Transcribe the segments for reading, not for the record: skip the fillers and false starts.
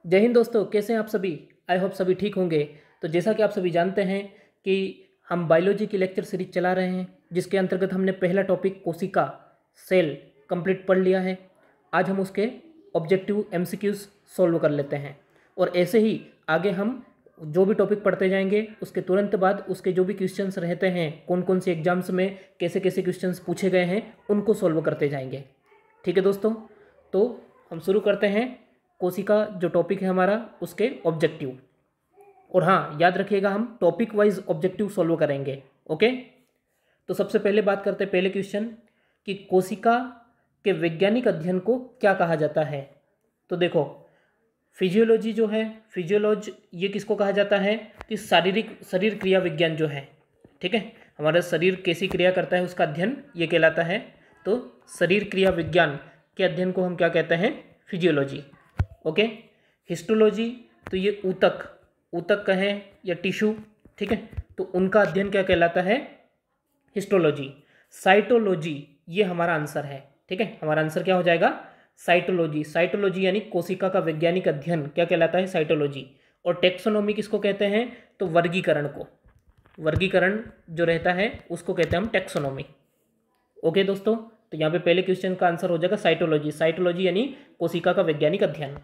जय हिंद दोस्तों, कैसे हैं आप सभी। आई होप सभी ठीक होंगे। तो जैसा कि आप सभी जानते हैं कि हम बायोलॉजी की लेक्चर सीरीज चला रहे हैं, जिसके अंतर्गत हमने पहला टॉपिक कोशिका सेल कंप्लीट पढ़ लिया है। आज हम उसके ऑब्जेक्टिव एमसीक्यूज सॉल्व कर लेते हैं और ऐसे ही आगे हम जो भी टॉपिक पढ़ते जाएंगे उसके तुरंत बाद उसके जो भी क्वेश्चंस रहते हैं, कौन कौन से एग्जाम्स में कैसे कैसे क्वेश्चंस पूछे गए हैं, उनको सॉल्व करते जाएंगे। ठीक है दोस्तों, तो हम शुरू करते हैं कोशिका जो टॉपिक है हमारा उसके ऑब्जेक्टिव। और हाँ, याद रखिएगा हम टॉपिक वाइज ऑब्जेक्टिव सॉल्व करेंगे। ओके, तो सबसे पहले बात करते हैं पहले क्वेश्चन कि कोशिका के वैज्ञानिक अध्ययन को क्या कहा जाता है। तो देखो, फिजियोलॉजी जो है, फिजियोलॉजी ये किसको कहा जाता है कि शारीरिक शरीर क्रिया विज्ञान जो है, ठीक है, हमारा शरीर कैसी क्रिया करता है उसका अध्ययन ये कहलाता है। तो शरीर क्रिया विज्ञान के अध्ययन को हम क्या कहते हैं, फिजियोलॉजी। ओके, हिस्टोलॉजी तो ये ऊतक ऊतक कहें या टिश्यू, ठीक है, तो उनका अध्ययन क्या कहलाता है, हिस्टोलॉजी। साइटोलॉजी ये हमारा आंसर है, ठीक है, हमारा आंसर क्या हो जाएगा, साइटोलॉजी। साइटोलॉजी यानी कोशिका का वैज्ञानिक अध्ययन क्या कहलाता है, साइटोलॉजी। और टेक्सोनोमी किसको कहते हैं, तो वर्गीकरण को, वर्गीकरण जो रहता है उसको कहते हैं हम टेक्सोनोमी। ओके दोस्तों, तो यहाँ पे पहले क्वेश्चन का आंसर हो जाएगा साइटोलॉजी। साइटोलॉजी यानी कोशिका का वैज्ञानिक अध्ययन।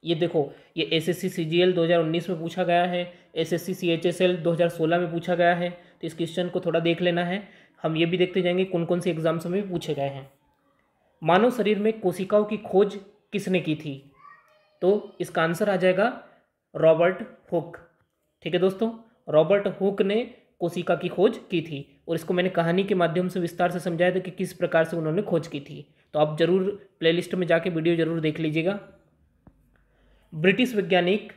ये देखो, ये एसएससी सीजीएल 2019 में पूछा गया है, एसएससी सीएचएसएल 2016 में पूछा गया है। तो इस क्वेश्चन को थोड़ा देख लेना है। हम ये भी देखते जाएंगे कौन कौन से एग्जाम्स में भी पूछे गए हैं। मानव शरीर में कोशिकाओं की खोज किसने की थी, तो इसका आंसर आ जाएगा रॉबर्ट हुक। ठीक है दोस्तों, रॉबर्ट हुक ने कोशिका की खोज की थी और इसको मैंने कहानी के माध्यम से विस्तार से समझाया था कि किस प्रकार से उन्होंने खोज की थी। तो आप जरूर प्लेलिस्ट में जाके वीडियो जरूर देख लीजिएगा। ब्रिटिश वैज्ञानिक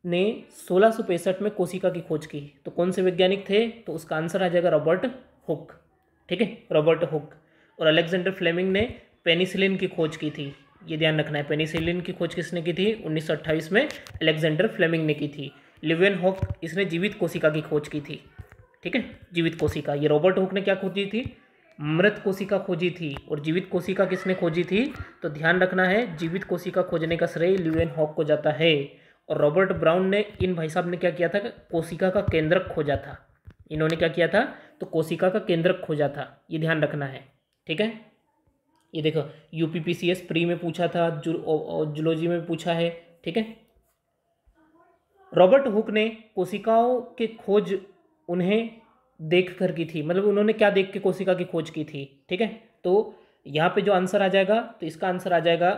ने 1665 में कोशिका की खोज की। तो कौन से वैज्ञानिक थे, तो उसका आंसर आ जाएगा रॉबर्ट हुक। ठीक है, रॉबर्ट हुक। और अलेक्जेंडर फ्लेमिंग ने पेनिसिलिन की खोज की थी। ये ध्यान रखना है, पेनिसिलिन की खोज किसने की थी, 1928 में अलेक्जेंडर फ्लेमिंग ने की थी। लिवेनहॉक इसने जीवित कोशिका की खोज की थी। ठीक है, जीवित कोशिका। ये रॉबर्ट हुक ने क्या खोजी थी, मृत कोशिका खोजी थी। और जीवित कोशिका किसने खोजी थी, तो ध्यान रखना है, जीवित कोशिका खोजने का श्रेय लिवेनहॉक को जाता है। और रॉबर्ट ब्राउन ने, इन भाई साहब ने क्या किया था, कोशिका का केंद्रक खोजा था। इन्होंने क्या किया था, तो कोशिका का केंद्रक खोजा था। ये ध्यान रखना है, ठीक है। ये देखो, यूपीपीसीएस प्री में पूछा था, जूलॉजी में पूछा है, ठीक है। रॉबर्ट हुक ने कोशिकाओं के खोज उन्हें देख कर की थी, मतलब उन्होंने क्या देख के कोशिका की खोज की थी, ठीक है। तो यहाँ पे जो आंसर आ जाएगा, तो इसका आंसर आ जाएगा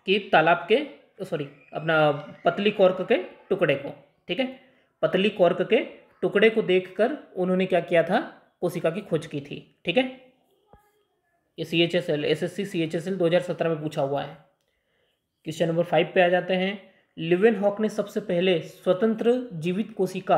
कि तालाब के, सॉरी, अपना पतली कॉर्क के टुकड़े को, ठीक है, पतली कॉर्क के टुकड़े को देखकर उन्होंने क्या किया था, कोशिका की खोज की थी, ठीक है। ये सीएचएसएल, एसएससी सीएचएसएल 2017 में पूछा हुआ है। क्वेश्चन नंबर 5 पे आ जाते हैं। लिवेनहॉक ने सबसे पहले स्वतंत्र जीवित कोशिका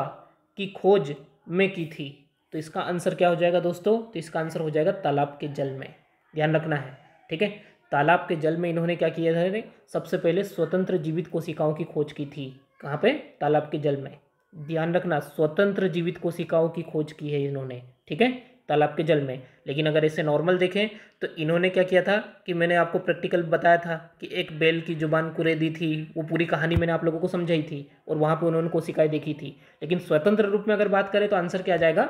की खोज में की थी। तो इसका आंसर क्या हो जाएगा दोस्तों, तो इसका आंसर हो जाएगा तालाब के जल में। ध्यान रखना है, ठीक है, तालाब के जल में इन्होंने क्या किया था, सबसे पहले स्वतंत्र जीवित कोशिकाओं की खोज की थी। कहाँ पे, तालाब के जल में। ध्यान रखना, स्वतंत्र जीवित कोशिकाओं की खोज की है इन्होंने, ठीक है, तालाब के जल में। लेकिन अगर इसे नॉर्मल देखें तो इन्होंने क्या किया था कि मैंने आपको प्रैक्टिकल बताया था कि एक बैल की जुबान कुरेदी थी, वो पूरी कहानी मैंने आप लोगों को समझाई थी और वहाँ पे उन्होंने कोशिकाएं देखी थी। लेकिन स्वतंत्र रूप में अगर बात करें तो आंसर क्या आ जाएगा,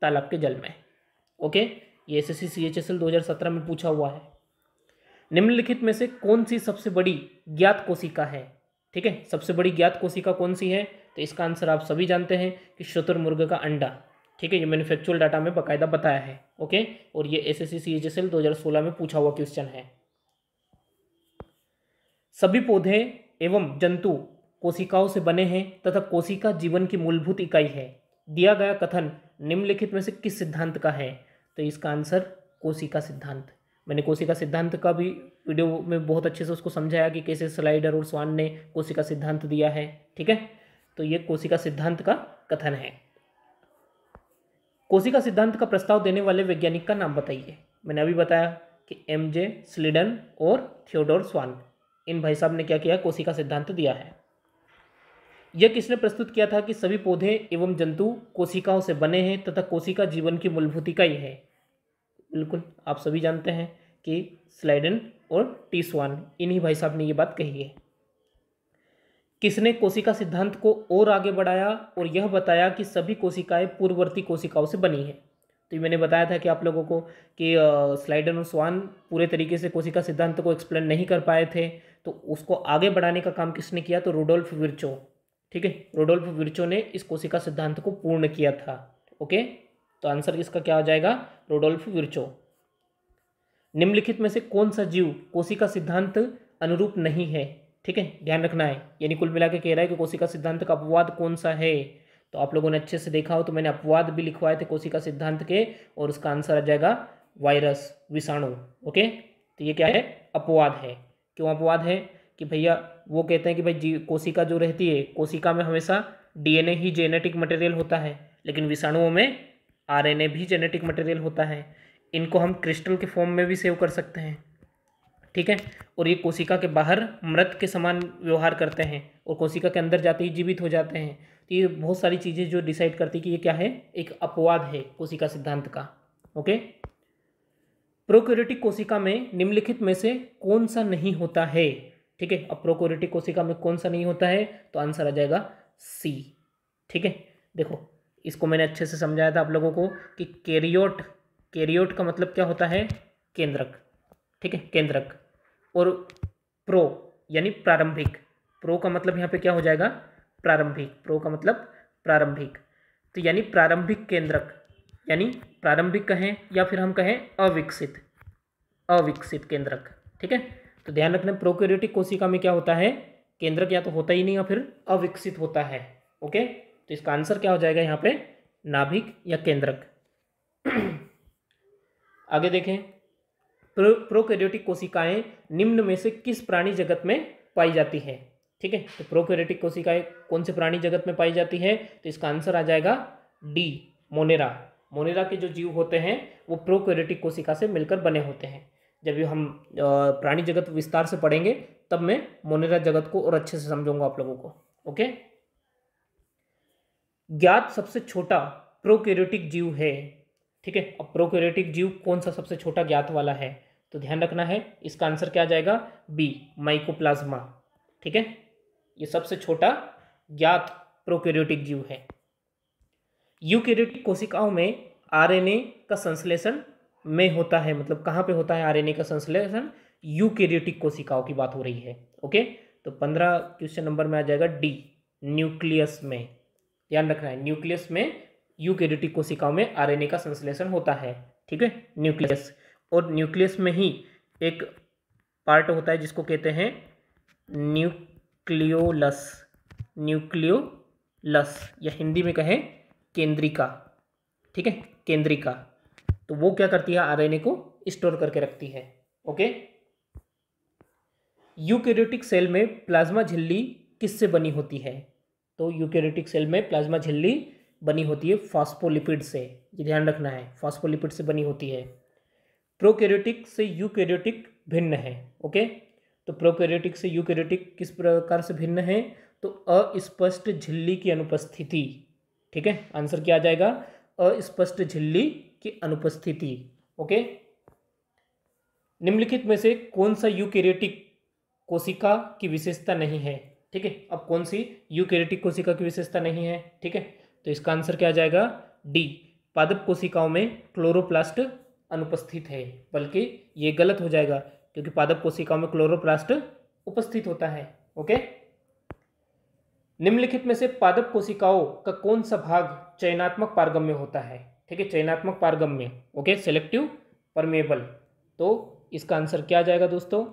तालाब के जल में। ओके, ये एसएससी सीएचएसएल 2017 में पूछा हुआ है। निम्नलिखित में से कौन सी सबसे बड़ी ज्ञात कोशिका है, ठीक है, सबसे बड़ी ज्ञात कोशिका कौन सी है, तो इसका आंसर आप सभी जानते हैं कि शुतुरमुर्ग का अंडा, ठीक है, ये मैंने फैक्चुअल डाटा में बकायदा बताया है। ओके, और ये एसएससी सीएचएसएल 2016 में पूछा हुआ क्वेश्चन है। सभी पौधे एवं जंतु कोशिकाओं से बने हैं तथा कोशिका जीवन की मूलभूत इकाई है। दिया गया कथन निम्नलिखित में से किस सिद्धांत का है, तो इसका आंसर कोशिका सिद्धांत। मैंने कोशिका सिद्धांत का भी वीडियो में बहुत अच्छे से उसको समझाया कि कैसे स्लाइडर और स्वान ने कोशिका सिद्धांत दिया है, ठीक है। तो ये कोशिका सिद्धांत का कथन है। कोशिका सिद्धांत का प्रस्ताव देने वाले वैज्ञानिक का नाम बताइए। मैंने अभी बताया कि एमजे स्लीडन और थियोडोर स्वान, इन भाई साहब ने क्या किया, कोशिका सिद्धांत दिया है। यह किसने प्रस्तुत किया था कि सभी पौधे एवं जंतु कोशिकाओं से बने हैं तथा कोशिका जीवन की मूलभूत इकाई है। बिल्कुल, आप सभी जानते हैं कि स्लाइडन और टी स्वान, इन्हीं भाई साहब ने ये बात कही है। किसने कोशिका सिद्धांत को और आगे बढ़ाया और यह बताया कि सभी कोशिकाएं पूर्ववर्ती कोशिकाओं से बनी है। तो मैंने बताया था कि आप लोगों को कि स्लाइडन और स्वान पूरे तरीके से कोशिका सिद्धांत को एक्सप्लेन नहीं कर पाए थे, तो उसको आगे बढ़ाने का काम किसने किया, तो रुडोल्फ विर्चो। ठीक है, रुडोल्फ विर्चो ने इस कोशिका सिद्धांत को पूर्ण किया था। ओके, तो आंसर इसका क्या हो जाएगा, रुडोल्फ विर्चो। निम्नलिखित में से कौन सा जीव कोशिका सिद्धांत अनुरूप नहीं है। ठीक है, ध्यान रखना है, यानी कुल मिलाकर कह रहा है कि कोशिका सिद्धांत का अपवाद कौन सा है। तो आप लोगों ने अच्छे से देखा हो तो मैंने अपवाद भी लिखवाए थे कोशिका सिद्धांत के, और उसका आंसर आ जाएगा वायरस, विषाणु। ओके, तो ये क्या है, अपवाद है। क्यों अपवाद है, कि भैया वो कहते हैं कि भाई कोशिका जो रहती है, कोशिका में हमेशा डीएनए ही जेनेटिक मटेरियल होता है, लेकिन विषाणुओं में आरएनए भी जेनेटिक मटेरियल होता है। इनको हम क्रिस्टल के फॉर्म में भी सेव कर सकते हैं। ठीक है, और ये कोशिका के बाहर मृत के समान व्यवहार करते हैं और कोशिका के अंदर जाते ही जीवित हो जाते हैं। तो ये बहुत सारी चीज़ें जो डिसाइड करती कि ये क्या है, एक अपवाद है कोशिका सिद्धांत का। ओके, प्रोकैरियोटिक कोशिका में निम्नलिखित में से कौन सा नहीं होता है। ठीक है, अब प्रोकैरियोटिक कोशिका में कौन सा नहीं होता है, तो आंसर आ जाएगा सी। ठीक है, देखो इसको मैंने अच्छे से समझाया था आप लोगों को कि कैरियोट का मतलब क्या होता है, केंद्रक। ठीक है, केंद्रक। और प्रो यानी प्रारंभिक, प्रो का मतलब यहाँ पे क्या हो जाएगा, प्रारंभिक। प्रो का मतलब प्रारंभिक, तो यानी प्रारंभिक केंद्रक, यानी प्रारंभिक कहें या फिर हम कहें अविकसित केंद्रक। ठीक है, तो ध्यान रखना प्रोकैरियोटिक कोशिका में क्या होता है, केंद्रक या तो होता ही नहीं या फिर अविकसित होता है। ओके, तो इसका आंसर क्या हो जाएगा यहाँ पे, नाभिक या केंद्रक। आगे देखें, प्रोकैरियोटिक कोशिकाएं निम्न में से किस प्राणी जगत में पाई जाती है। ठीक है, तो प्रोकैरियोटिक कोशिकाएं कौन से प्राणी जगत में पाई जाती है, तो इसका आंसर आ जाएगा डी, मोनेरा। मोनेरा के जो जीव होते हैं वो प्रोकैरियोटिक कोशिका से मिलकर बने होते हैं। जब भी हम प्राणी जगत विस्तार से पढ़ेंगे तब मैं मोनेरा जगत को और अच्छे से समझाऊंगा आप लोगों को। ओके, ज्ञात सबसे छोटा प्रोकैरियोटिक जीव है। ठीक है, अब प्रोकैरियोटिक जीव कौन सा सबसे छोटा ज्ञात वाला है, तो ध्यान रखना है, इसका आंसर क्या आ जाएगा, बी, माइकोप्लाज्मा। ठीक है, ये सबसे छोटा ज्ञात प्रोकैरियोटिक जीव है। यूकैरियोटिक कोशिकाओं में आरएनए का संश्लेषण में होता है, मतलब कहाँ पे होता है आरएनए का संश्लेषण, यूकैरियोटिक कोशिकाओं की बात हो रही है। ओके, तो 15 क्वेश्चन नंबर में आ जाएगा डी, न्यूक्लियस में। ध्यान रखना है, न्यूक्लियस में यूकैरियोटिक कोशिकाओं में आरएनए का संश्लेषण होता है। ठीक है, न्यूक्लियस, और न्यूक्लियस में ही एक पार्ट होता है जिसको कहते हैं न्यूक्लियोलस, न्यूक्लियोलस या हिंदी में कहें केंद्रिका। ठीक है, केंद्रिका, तो वो क्या करती है, आरएनए को स्टोर करके रखती है। ओके, यूकैरियोटिक सेल में प्लाज्मा झिल्ली किससे बनी होती है, तो यूकैरियोटिक सेल में प्लाज्मा झिल्ली बनी होती है फॉस्फोलिपिड से। ये ध्यान रखना है, फॉस्फोलिपिड से बनी होती है। प्रोकैरियोटिक से यूकैरियोटिक भिन्न है। ओके, तो प्रोकैरियोटिक से यूकैरियोटिक किस प्रकार से भिन्न है, तो अस्पष्ट झिल्ली की अनुपस्थिति। ठीक है, आंसर क्या आ जाएगा, अस्पष्ट झिल्ली की अनुपस्थिति। ओके, निम्नलिखित में से कौन सा यूकैरियोटिक कोशिका की विशेषता नहीं है। ठीक है, अब कौन सी यूकैरियोटिक कोशिका की विशेषता नहीं है, ठीक है, तो इसका आंसर क्या आ जाएगा, डी, पादप कोशिकाओं में क्लोरोप्लास्ट अनुपस्थित है। बल्कि ये गलत हो जाएगा क्योंकि पादप कोशिकाओं में क्लोरोप्लास्ट उपस्थित होता है। ओके, निम्नलिखित में से पादप कोशिकाओं का कौन सा भाग चयनात्मक पारगम्य होता है। ठीक है, चयनात्मक पारगम्य, ओके, सेलेक्टिव परमेबल। तो इसका आंसर क्या आ जाएगा दोस्तों,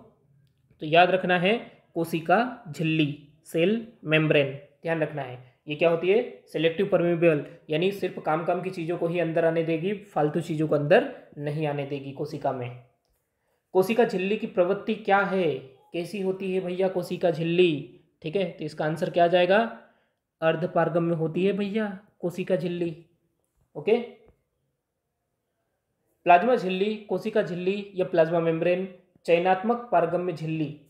तो याद रखना है कोशिका झिल्ली, सेल मेम्ब्रेन। ध्यान रखना है, ये क्या होती है, सेलेक्टिव परमेबल, यानी सिर्फ काम की चीज़ों को ही अंदर आने देगी, फालतू चीज़ों को अंदर नहीं आने देगी कोशिका में। कोशिका झिल्ली की प्रवृत्ति क्या है, कैसी होती है भैया कोशिका झिल्ली। ठीक है, तो इसका आंसर क्या आ जाएगा, अर्धपारगम्य होती है भैया कोशिका झिल्ली। ओके, प्लाज्मा झिल्ली, कोशिका झिल्ली या प्लाज्मा मेम्ब्रेन चयनात्मक पारगम्य झिल्ली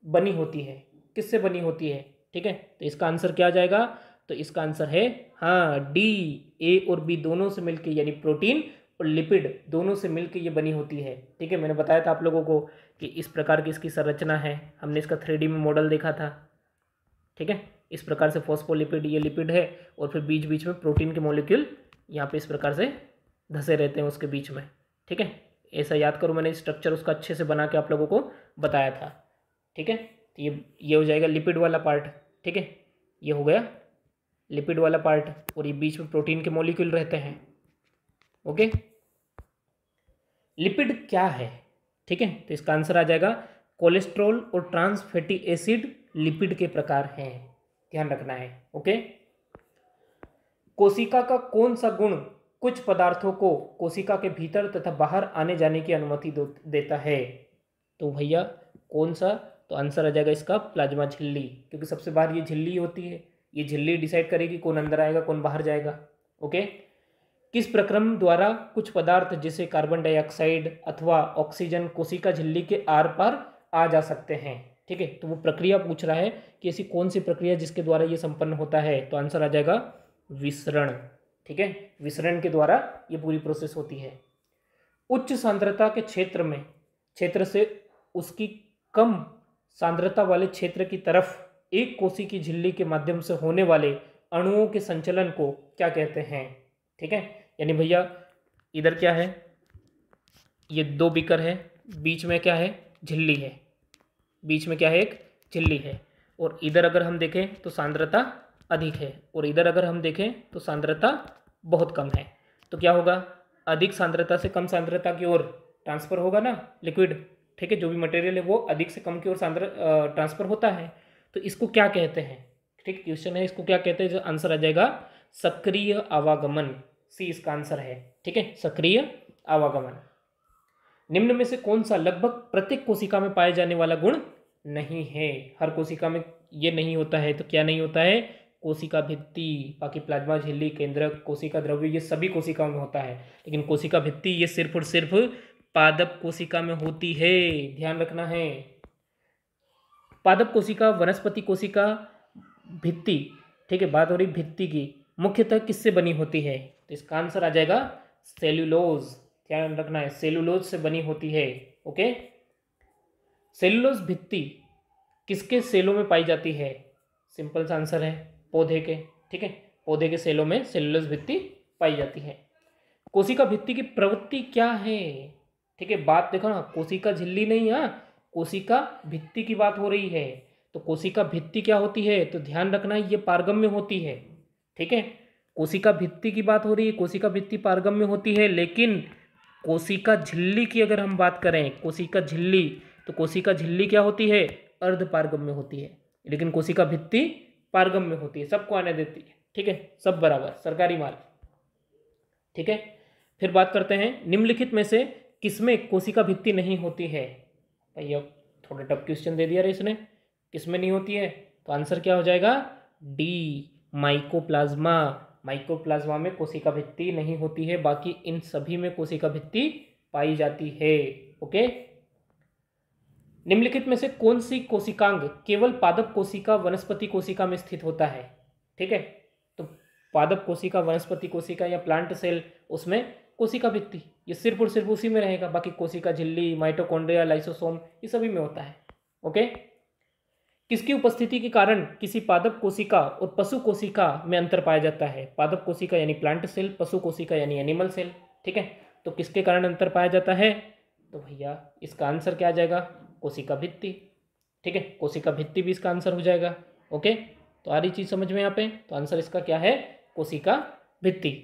बनी होती है, किससे बनी होती है। ठीक है, तो इसका आंसर क्या आ जाएगा, तो इसका आंसर है हाँ डी, ए और बी दोनों से मिलकर, यानी प्रोटीन और लिपिड दोनों से मिलकर ये बनी होती है। ठीक है, मैंने बताया था आप लोगों को कि इस प्रकार की इसकी संरचना है, हमने इसका 3D में मॉडल देखा था। ठीक है, इस प्रकार से फॉस्फोलिपिड ये लिपिड है, और फिर बीच बीच में प्रोटीन के मॉलिक्यूल यहाँ पे इस प्रकार से धंसे रहते हैं उसके बीच में। ठीक है, ऐसा याद करो, मैंने स्ट्रक्चर उसका अच्छे से बना के आप लोगों को बताया था। ठीक है, तो ये हो जाएगा लिपिड वाला पार्ट। ठीक है, ये हो गया लिपिड वाला पार्ट, और ये बीच में प्रोटीन के मॉलिक्यूल रहते हैं। ओके, लिपिड क्या है? ठीक है, तो इसका आंसर आ जाएगा कोलेस्ट्रॉल और ट्रांस फैटी एसिड लिपिड के प्रकार हैं, ध्यान रखना है। ओके, कोशिका का कौन सा गुण कुछ पदार्थों को कोशिका के भीतर तथा बाहर आने जाने की अनुमति देता है? तो भैया कौन सा? तो आंसर आ जाएगा इसका प्लाज्मा झिल्ली, क्योंकि सबसे बाहर ये झिल्ली होती है। ये झिल्ली डिसाइड करेगी कौन अंदर आएगा कौन बाहर जाएगा। ओके, किस प्रक्रम द्वारा कुछ पदार्थ जैसे कार्बन डाइऑक्साइड अथवा ऑक्सीजन कोशिका झिल्ली के आर पार आ जा सकते हैं? ठीक है, तो वो प्रक्रिया पूछ रहा है कि ऐसी कौन सी प्रक्रिया जिसके द्वारा ये संपन्न होता है। तो आंसर आ जाएगा विसरण। ठीक है, विसरण के द्वारा ये पूरी प्रोसेस होती है। उच्च सांद्रता के क्षेत्र से उसकी कम सांद्रता वाले क्षेत्र की तरफ एक कोशी की झिल्ली के माध्यम से होने वाले अणुओं के संचलन को क्या कहते हैं? ठीक है, यानी भैया इधर क्या है, ये दो बीकर है, बीच में क्या है, झिल्ली है, बीच में क्या है, एक झिल्ली है, और इधर अगर हम देखें तो सांद्रता अधिक है, और इधर अगर हम देखें तो सांद्रता बहुत कम है। तो क्या होगा, अधिक सांद्रता से कम सांद्रता की ओर ट्रांसफर होगा ना लिक्विड। ठीक है, जो भी मटेरियल है वो अधिक से कम की ओर ट्रांसफर होता है। तो इसको क्या कहते हैं? ठीक, क्वेश्चन है इसको क्या कहते हैं, जो आंसर आ जाएगा सक्रिय आवागमन। सी इसका आंसर है। ठीक है, सक्रिय आवागमन। निम्न में से कौन सा लगभग प्रत्येक कोशिका में पाए जाने वाला गुण नहीं है? हर कोशिका में ये नहीं होता है, तो क्या नहीं होता है? कोशिका भित्ति, बाकी प्लाज्मा झिल्ली, केंद्रक, कोशिका द्रव्य, ये सभी कोशिकाओं में होता है, लेकिन कोशिका भित्ति ये सिर्फ और सिर्फ पादप कोशिका में होती है, ध्यान रखना है। पादप कोशिका, वनस्पति कोशिका, भित्ति, ठीक है, बात हो रही भित्ति की, मुख्यतः किससे बनी होती है? तो इसका आंसर आ जाएगा सेल्यूलोज, ध्यान रखना है, सेल्यूलोज से बनी होती है। ओके, सेल्यूलोज भित्ति किसके सेलों में पाई जाती है? सिंपल सा आंसर है पौधे के। ठीक है, पौधे के सेलों में सेल्यूलोज भित्ति पाई जाती है। कोशिका भित्ति की प्रवृत्ति क्या है? ठीक है, बात देखो ना, कोशिका झिल्ली नहीं, कोशिका भित्ति की बात हो रही है। तो कोशिका भित्ति क्या होती है? तो ध्यान रखना है ये पारगम्य होती है। ठीक है, कोशिका भित्ति की बात हो रही है, कोशिका भित्ति पारगम्य होती है, लेकिन कोशिका झिल्ली की अगर हम बात करें, कोशिका झिल्ली, तो कोशिका झिल्ली क्या होती है? अर्ध पारगम्य होती है, लेकिन कोशिका भित्ति पारगम्य होती है, सबको आने देती है। ठीक है, सब बराबर, सरकारी माल। ठीक है, फिर बात करते हैं निम्नलिखित में से किसमें कोशिका भित्ति नहीं होती है? भैया थोड़ा टफ क्वेश्चन दे दिया रे इसने, किसमें नहीं होती है? तो आंसर क्या हो जाएगा? D, mycoplasma. माइकोप्लाज्मा में कोशिका भित्ति नहीं होती है, बाकी इन सभी में कोशिका भित्ति पाई जाती है। ओके, निम्नलिखित में से कौन सी कोशिकांग केवल पादप कोशिका, वनस्पति कोशिका में स्थित होता है? ठीक है, तो पादप कोशिका, वनस्पति कोशिका या प्लांट सेल, उसमें कोशिका भित्ति ये सिर्फ और सिर्फ उसी में रहेगा, बाकी कोशिका झिल्ली, माइटोकॉन्ड्रिया, लाइसोसोम, ये सभी में होता है। ओके, किसकी उपस्थिति के कारण किसी पादप कोशिका और पशु कोशिका में अंतर पाया जाता है? पादप कोशिका यानी प्लांट सेल, पशु कोशिका यानी एनिमल सेल। ठीक है, तो किसके कारण अंतर पाया जाता है? तो भैया इसका आंसर क्या आ जाएगा? कोशिका भित्ति। ठीक है, कोशिका भित्ति भी इसका आंसर हो जाएगा। ओके, तो आ रही चीज समझ में यहाँ पे? तो आंसर इसका क्या है? कोशिका भित्ति।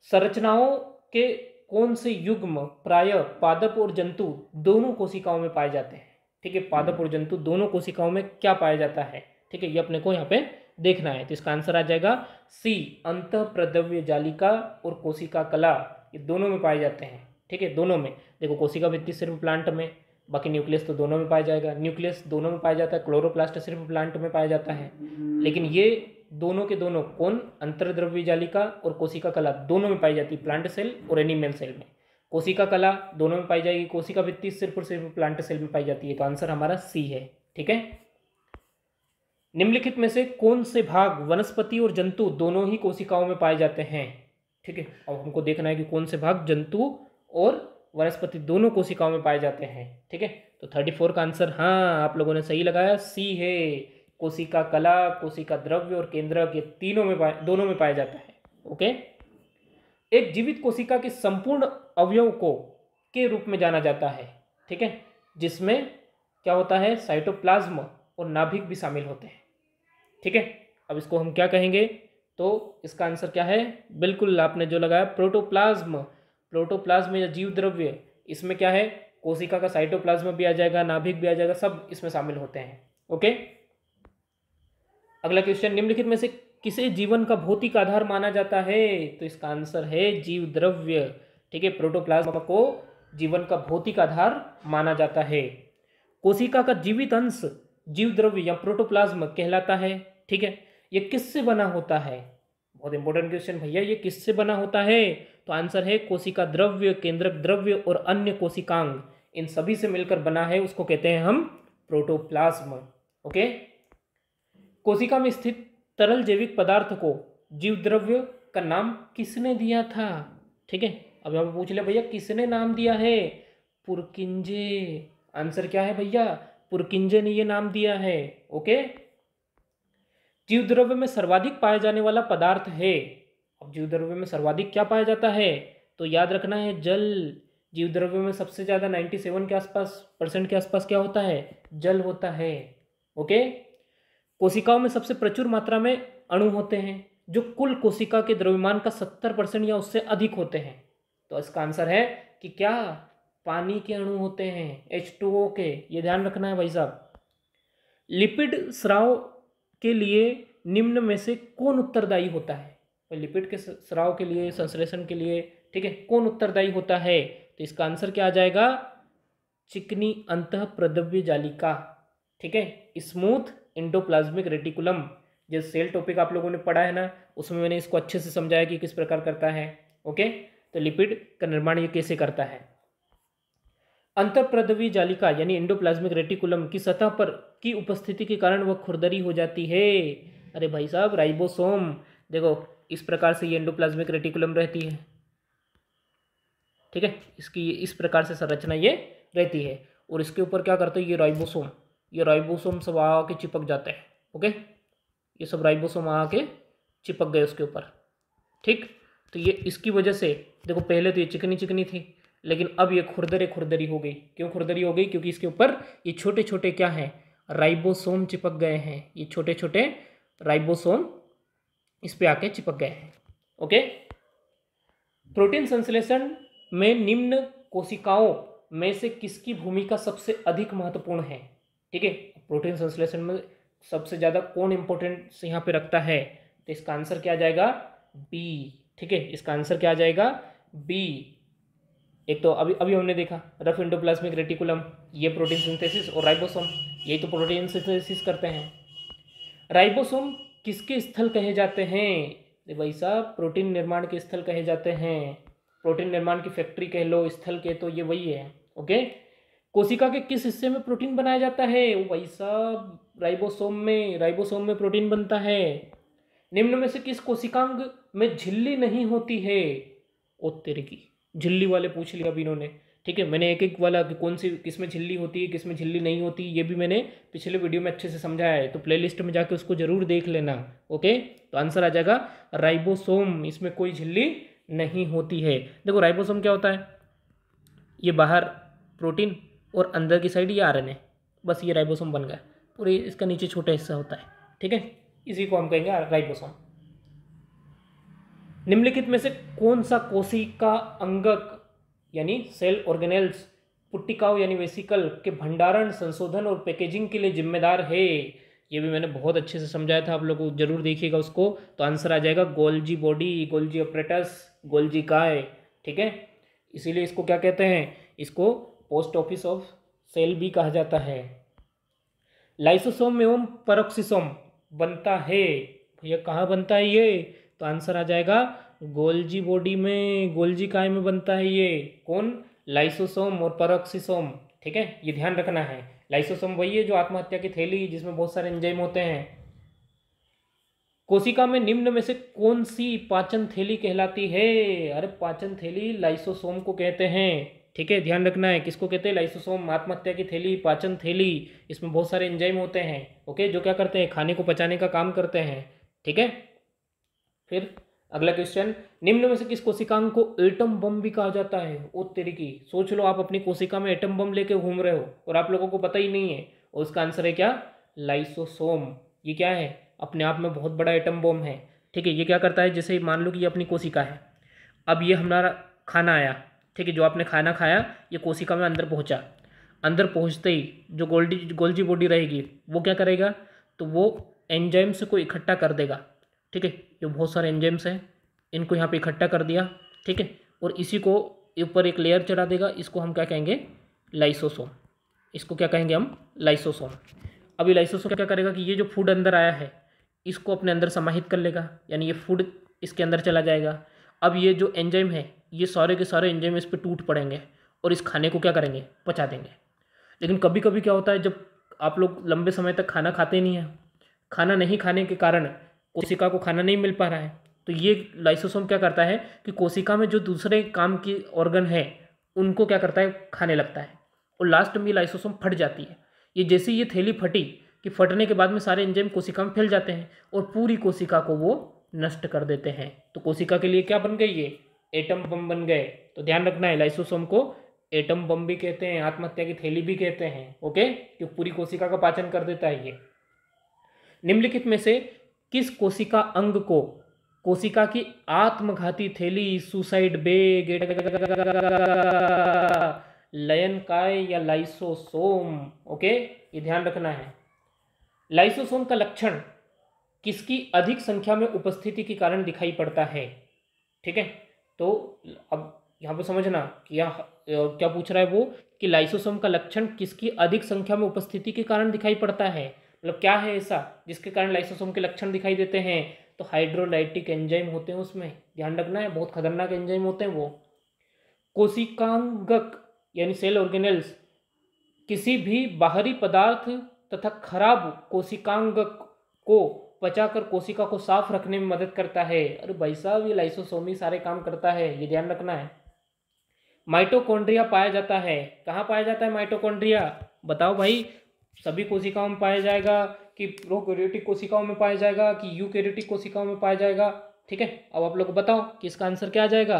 संरचनाओं के कौन से युग्म प्रायः पादप और जंतु दोनों कोशिकाओं में पाए जाते हैं? ठीक है, पादप और जंतु दोनों कोशिकाओं में क्या पाया जाता है? ठीक है, ये अपने को यहाँ पे देखना है। तो इसका आंसर आ जाएगा सी, अंतःप्रद्रव्य जालिका और कोशिका कला, ये दोनों में पाए जाते हैं। ठीक है, दोनों में। देखो कोशिका भित्ति सिर्फ प्लांट में, बाकी न्यूक्लियस तो दोनों में पाया जाएगा, न्यूक्लियस दोनों में पाया जाता है, क्लोरोप्लास्ट सिर्फ प्लांट में पाया जाता है, लेकिन ये दोनों के दोनों कौन? अंतर्द्रव्य जालिका और कोशिका कला दोनों में पाई जाती है, प्लांट सेल और एनिमल सेल में। कोशिका कला दोनों में पाई जाएगी, कोशिका भित्ति सिर्फ और सिर्फ प्लांट सेल में पाई जाती है। तो आंसर हमारा सी है। ठीक है, निम्नलिखित में से कौन से भाग वनस्पति और जंतु दोनों ही कोशिकाओं में पाए जाते हैं? ठीक है, अब हमको देखना है कि कौन से भाग जंतु और वनस्पति दोनों कोशिकाओं में पाए जाते हैं। ठीक है, तो 34 का आंसर, हाँ आप लोगों ने सही लगाया, सी है। कोशिका कला, कोशिका द्रव्य और केंद्रक, ये दोनों में पाया जाता है। ओके। एक जीवित कोशिका के संपूर्ण अवयव को के रूप में जाना जाता है, ठीक है, जिसमें क्या होता है, साइटोप्लाज्म और नाभिक भी शामिल होते हैं, ठीक है। अब इसको हम क्या कहेंगे, तो इसका आंसर क्या है, बिल्कुल आपने जो लगाया प्रोटोप्लाज्म। प्रोटोप्लाज्म या जीव द्रव्य, इसमें क्या है, कोशिका का साइटोप्लाज्म भी आ जाएगा, नाभिक भी आ जाएगा, सब इसमें शामिल होते हैं। ओके। अगला क्वेश्चन, निम्नलिखित में से किसे जीवन का भौतिक आधार माना जाता है, तो इसका आंसर है जीव द्रव्य, ठीक है। प्रोटोप्लाज्म को जीवन का भौतिक आधार माना जाता है। कोशिका का जीवित अंश जीव द्रव्य या प्रोटोप्लाज्म कहलाता है, ठीक है। ये किससे बना होता है, बहुत इंपॉर्टेंट क्वेश्चन भैया, ये किससे बना होता है, तो आंसर है कोशिका द्रव्य, केंद्रक द्रव्य और अन्य कोशिकांग, इन सभी से मिलकर बना है, उसको कहते हैं हम प्रोटोप्लाज्म। ओके। कोशिका में स्थित तरल जैविक पदार्थ को जीव द्रव्य का नाम किसने दिया था, ठीक है। अब यहाँ पे पूछ लिया भैया किसने नाम दिया है, पुरकिंजे। आंसर क्या है भैया, पुरकिंजे ने ये नाम दिया है। ओके। जीव द्रव्य में सर्वाधिक पाया जाने वाला पदार्थ है, अब जीव द्रव्य में सर्वाधिक क्या पाया जाता है, तो याद रखना है जल। जीव द्रव्य में सबसे ज़्यादा 97 के आसपास % के आसपास क्या होता है, जल होता है। ओके। कोशिकाओं में सबसे प्रचुर मात्रा में अणु होते हैं, जो कुल कोशिका के द्रव्यमान का 70% या उससे अधिक होते हैं, तो इसका आंसर है कि क्या, पानी के अणु होते हैं, H2O के, ये ध्यान रखना है भाई साहब। लिपिड स्राव के लिए निम्न में से कौन उत्तरदायी होता है, तो लिपिड के स्राव के लिए, संश्लेषण के लिए, ठीक है, कौन उत्तरदायी होता है, तो इसका आंसर क्या आ जाएगा, चिकनी अंतःप्रद्रव्य जालिका, ठीक है, स्मूथ एंडोप्लाज्मिक रेटिकुलम। जो सेल टॉपिक आप लोगों ने पढ़ा है ना, उसमें मैंने इसको अच्छे से समझाया कि किस प्रकार करता है। ओके। तो लिपिड का निर्माण ये कैसे करता है। अंतःप्रद्रव्य जालिका यानी एंडोप्लाज्मिक रेटिकुलम की सतह पर की उपस्थिति के कारण वह खुरदरी हो जाती है। अरे भाई साहब, राइबोसोम, देखो इस प्रकार से ये एंडोप्लाज्मिक रेटिकुलम रहती है, ठीक है, इसकी इस प्रकार से संरचना ये रहती है, और इसके ऊपर क्या करते हैं, ये राइबोसोम सब आके चिपक जाते हैं। ओके। ये सब राइबोसोम आके चिपक गए उसके ऊपर, ठीक। तो ये इसकी वजह से देखो, पहले तो ये चिकनी चिकनी थी, लेकिन अब ये खुरदरी हो गई। क्यों खुरदरी हो गई, क्योंकि इसके ऊपर ये छोटे छोटे क्या हैं, राइबोसोम चिपक गए हैं, ये छोटे छोटे राइबोसोम इस पे आके चिपक गए हैं। ओके। प्रोटीन संश्लेषण में निम्न कोशिकाओं में से किसकी भूमिका सबसे अधिक महत्वपूर्ण है, ठीक है। प्रोटीन संश्लेषण में सबसे ज़्यादा कौन इंपॉर्टेंस यहाँ पे रखता है, तो इसका आंसर क्या आ जाएगा, बी, ठीक है, इसका आंसर क्या आ जाएगा, बी। एक तो अभी हमने देखा रफ एंडोप्लाज्मिक रेटिकुलम, ये प्रोटीन सिंथेसिस, और राइबोसोम, यही तो प्रोटीन सिंथेसिस करते हैं। राइबोसोम किसके स्थल कहे जाते हैं, भाई साहब प्रोटीन निर्माण के स्थल कहे जाते हैं, प्रोटीन निर्माण की फैक्ट्री कह लो, स्थल के, तो ये वही है। ओके। कोशिका के किस हिस्से में प्रोटीन बनाया जाता है, वो भाई साहब राइबोसोम में प्रोटीन बनता है। निम्न में से किस कोशिकांग में झिल्ली नहीं होती है, ओ तेरे की, झिल्ली वाले पूछ लिया अभी इन्होंने, ठीक है। मैंने एक एक वाला कि कौन सी किसमें झिल्ली होती है, किसमें झिल्ली नहीं होती, ये भी मैंने पिछले वीडियो में अच्छे से समझाया है, तो प्लेलिस्ट में जाके उसको जरूर देख लेना। ओके। तो आंसर आ जाएगा राइबोसोम, इसमें कोई झिल्ली नहीं होती है। देखो राइबोसोम क्या होता है, ये बाहर प्रोटीन और अंदर की साइड ये आरएनए, बस ये राइबोसोम बन गया, और ये इसका नीचे छोटा हिस्सा होता है, ठीक है, इसी को हम कहेंगे राइबोसोम। निम्नलिखित में से कौन सा कोशिका अंगक यानी सेल ऑर्गेनेल्स पुट्टिकाओं यानी वेसिकल के भंडारण, संशोधन और पैकेजिंग के लिए जिम्मेदार है, ये भी मैंने बहुत अच्छे से समझाया था, आप लोग जरूर देखिएगा उसको। तो आंसर आ जाएगा Golgi body, Golgi apparatus, Golgi काय, ठीक है। इसीलिए इसको क्या कहते हैं, इसको पोस्ट ऑफिस ऑफ सेल भी कहा जाता है। लाइसोसोम एवं पेरोक्सिसोम बनता है, भैया कहाँ बनता है ये, तो आंसर आ जाएगा गोल्जी बॉडी में, गोल्जी काय में बनता है ये, कौन, लाइसोसोम और पेरोक्सिसोम, ठीक है, ये ध्यान रखना है। लाइसोसोम वही है जो आत्महत्या की थैली, जिसमें बहुत सारे एंजाइम होते हैं। कोशिका में निम्न में से कौन सी पाचन थैली कहलाती है, अरे पाचन थैली लाइसोसोम को कहते हैं, ठीक है, ध्यान रखना है। किसको कहते हैं? लाइसोसोम। आत्महत्या की थैली, पाचन थैली, इसमें बहुत सारे एंजाइम होते हैं। ओके, जो क्या करते हैं? खाने को पचाने का काम करते हैं। ठीक है, फिर अगला क्वेश्चन, निम्न में से किस कोशिकांग को एटम बम भी कहा जाता है? ओ तेरी की, सोच लो आप अपनी कोशिका में एटम बम लेके घूम रहे हो और आप लोगों को पता ही नहीं है, और उसका आंसर है क्या? लाइसोसोम। ये क्या है? अपने आप में बहुत बड़ा एटम बम है। ठीक है, ये क्या करता है? जैसे मान लो कि ये अपनी कोशिका है, अब ये हमारा खाना आया, ठीक है, जो आपने खाना खाया ये कोशिका में अंदर पहुंचा, अंदर पहुंचते ही जो गोल्जी बॉडी रहेगी वो क्या करेगा? तो वो एंजाइम्स को इकट्ठा कर देगा। ठीक है, जो बहुत सारे एंजाइम्स हैं इनको यहाँ पे इकट्ठा कर दिया। ठीक है, और इसी को ऊपर एक लेयर चढ़ा देगा, इसको हम क्या कहेंगे? लाइसोसोम। इसको क्या कहेंगे हम? लाइसोसोम। अभी लाइसोसोम क्या करेगा कि ये जो फूड अंदर आया है इसको अपने अंदर समाहित कर लेगा, यानी ये फूड इसके अंदर चला जाएगा। अब ये जो एंजाइम है ये सारे के सारे एंजाइम इस पर टूट पड़ेंगे और इस खाने को क्या करेंगे? पचा देंगे। लेकिन कभी कभी क्या होता है, जब आप लोग लंबे समय तक खाना खाते नहीं हैं, खाना नहीं खाने के कारण कोशिका को खाना नहीं मिल पा रहा है, तो ये लाइसोसोम क्या करता है कि कोशिका में जो दूसरे काम की ऑर्गन है उनको क्या करता है? खाने लगता है, और लास्ट में ये लाइसोसोम फट जाती है। ये जैसे ये थैली फटी कि फटने के बाद में सारे एंजाइम कोशिका में फैल जाते हैं और पूरी कोशिका को वो नष्ट कर देते हैं। तो कोशिका के लिए क्या बन गई? ये एटम बम बन गए। तो ध्यान रखना है, लाइसोसोम को एटम बम भी कहते हैं, आत्महत्या की थैली भी कहते हैं। ओके, जो पूरी कोशिका का पाचन कर देता है ये। निम्नलिखित में से किस कोशिका अंग को कोशिका की आत्मघाती थैली, सुसाइड बेग, लयन काय या लाइसोसोम? ओके, ये ध्यान रखना है। लाइसोसोम का लक्षण किसकी अधिक संख्या में उपस्थिति के कारण दिखाई पड़ता है? ठीक है, तो अब यहाँ पे समझना कि क्या पूछ रहा है वो, कि लाइसोसोम का लक्षण किसकी अधिक संख्या में उपस्थिति के कारण दिखाई पड़ता है। मतलब क्या है ऐसा जिसके कारण लाइसोसोम के लक्षण दिखाई देते हैं? तो हाइड्रोलाइटिक एंजाइम होते हैं उसमें, ध्यान रखना है, बहुत खतरनाक एंजाइम होते हैं वो। कोशिकांगक यानी सेल ऑर्गेनेल्स किसी भी बाहरी पदार्थ तथा खराब कोशिकांगक को पचाकर कोशिका को साफ रखने में मदद करता है। अरे भाई साहब, ये लाइसोसोम ही सारे काम करता है, ये ध्यान रखना है। माइटोकॉन्ड्रिया पाया जाता है, कहाँ पाया जाता है माइटोकॉन्ड्रिया? बताओ भाई, सभी कोशिकाओं में पाया जाएगा कि प्रोकैरियोटिक कोशिकाओं में पाया जाएगा कि यूकैरियोटिक कोशिकाओं में पाया जाएगा? ठीक है, अब आप लोग बताओ कि इसका आंसर क्या आ जाएगा?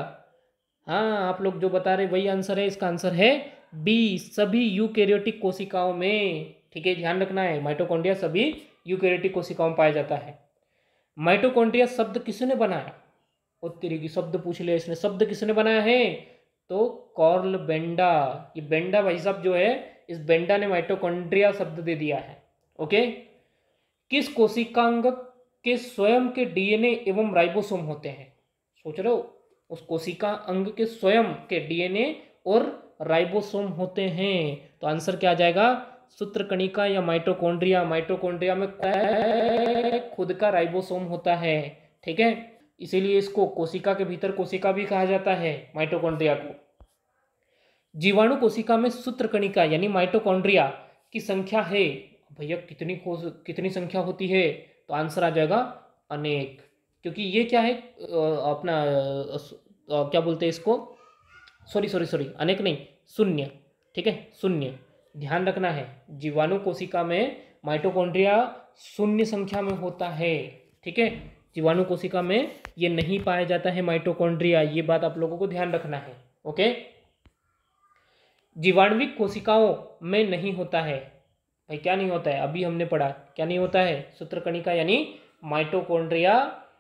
हाँ, आप लोग जो बता रहे वही आंसर है, इसका आंसर है बी, सभी यूकैरियोटिक कोशिकाओं में। ठीक है, ध्यान रखना है, माइटोकॉन्ड्रिया सभी यूकैरियोटिक कोशिकाओं में पाया जाता है। माइटोकॉन्ड्रिया शब्द किसने बनाया? और तेरी की शब्द पूछ लिया इसने, शब्द किसने बनाया है? तो कार्ल बेंडा। ये बेंडा भाई साहब जो है, इस बेंडा ने माइटोकॉन्ड्रिया शब्द दे दिया है। ओके, किस कोशिकांग के स्वयं के डीएनए एवं राइबोसोम होते हैं? सोच रहे हो, उस कोशिका अंग के स्वयं के डीएनए और राइबोसोम होते हैं। तो आंसर क्या आ जाएगा? सूत्रकणिका या माइटोकॉन्ड्रिया। माइटोकॉन्ड्रिया में खुद का राइबोसोम होता है। ठीक है, इसीलिए इसको कोशिका के भीतर कोशिका भी कहा जाता है, माइटोकॉन्ड्रिया को। जीवाणु कोशिका में सूत्रकणिका यानी माइटोकॉन्ड्रिया की संख्या है भैया, कितनी संख्या होती है? तो आंसर आ जाएगा अनेक, क्योंकि ये क्या है अपना क्या बोलते हैं इसको, सॉरी अनेक नहीं, शून्य। ठीक है, शून्य, ध्यान रखना है, जीवाणु कोशिका में माइटोकॉन्ड्रिया शून्य संख्या में होता है। ठीक है, जीवाणु कोशिका में ये नहीं पाया जाता है माइटोकॉन्ड्रिया, ये बात आप लोगों को ध्यान रखना है। ओके, जीवाणुविक कोशिकाओं में नहीं होता है भाई, क्या नहीं होता है? अभी हमने पढ़ा, क्या नहीं होता है? सूत्रकणिका यानी माइटोकॉन्ड्रिया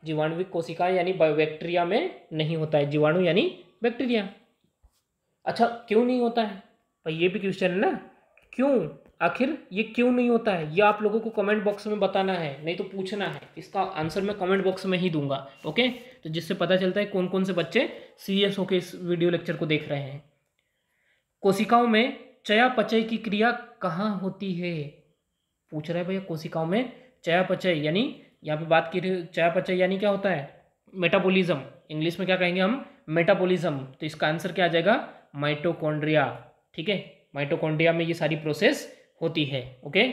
जीवाणुविक कोशिका यानी बैक्टीरिया में नहीं होता है, जीवाणु यानी बैक्टीरिया। अच्छा, क्यों नहीं होता है भाई? ये भी क्वेश्चन है ना, क्यों, आखिर ये क्यों नहीं होता है? ये आप लोगों को कमेंट बॉक्स में बताना है, नहीं तो पूछना है, इसका आंसर मैं कमेंट बॉक्स में ही दूंगा। ओके, तो जिससे पता चलता है कौन कौन से बच्चे सीरियस होकर इस वीडियो लेक्चर को देख रहे हैं। कोशिकाओं में चयापचय की क्रिया कहाँ होती है? पूछ रहा है भैया, कोशिकाओं में चयापचय यानी यहाँ पे बात की रही, चयापचय यानी क्या होता है? मेटाबॉलिज्म, इंग्लिश में क्या कहेंगे हम? मेटाबॉलिज्म। तो इसका आंसर क्या आ जाएगा? माइटोकॉन्ड्रिया। ठीक है, माइटोकॉन्ड्रिया में ये सारी प्रोसेस होती है। ओके,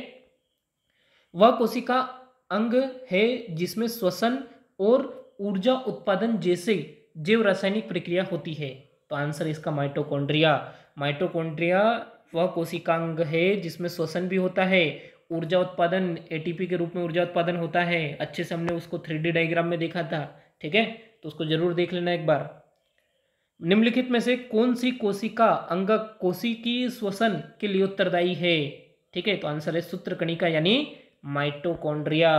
वह कोशिका अंग है जिसमें श्वसन और ऊर्जा उत्पादन जैसे जैव रासायनिक प्रक्रिया होती है। तो आंसर इसका माइटोकॉन्ड्रिया। माइटोकॉन्ड्रिया वह कोशिकांग है जिसमें श्वसन भी होता है, ऊर्जा उत्पादन एटीपी के रूप में ऊर्जा उत्पादन होता है। अच्छे से हमने उसको 3D डायग्राम में देखा था, ठीक है, तो उसको जरूर देख लेना एक बार। निम्नलिखित में से कौन सी कोशिका अंगक कोशिकीय श्वसन के लिए उत्तरदायी है? ठीक है, तो आंसर है सूत्रकणिका यानी माइटोकॉन्ड्रिया।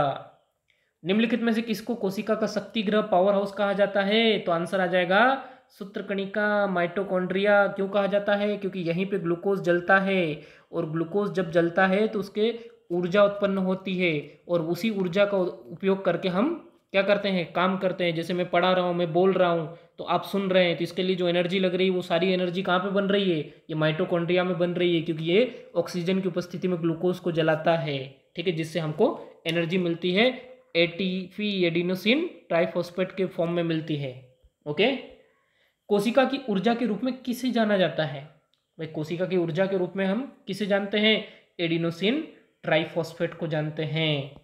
निम्नलिखित में से किसको कोशिका का शक्ति ग्रह पावर हाउस कहा जाता है? तो आंसर आ जाएगा सूत्रकणिका माइटोकॉन्ड्रिया। क्यों कहा जाता है? क्योंकि यहीं पे ग्लूकोज जलता है और ग्लूकोज जब जलता है तो उसके ऊर्जा उत्पन्न होती है और उसी ऊर्जा का उपयोग करके हम क्या करते हैं, काम करते हैं। जैसे मैं पढ़ा रहा हूँ, मैं बोल रहा हूँ तो आप सुन रहे हैं, तो इसके लिए जो एनर्जी लग रही है वो सारी एनर्जी कहाँ पे बन रही है? ये माइटोकॉन्ड्रिया में बन रही है, क्योंकि ये ऑक्सीजन की उपस्थिति में ग्लूकोज को जलाता है, ठीक है, जिससे हमको एनर्जी मिलती है। एटीपी एडिनोसिन ट्राइफॉस्फेट के फॉर्म में मिलती है। ओके, कोशिका की ऊर्जा के रूप में किसे जाना जाता है? भाई कोशिका की ऊर्जा के रूप में हम किसे जानते हैं? एडिनोसिन ट्राइफॉस्फेट को जानते हैं।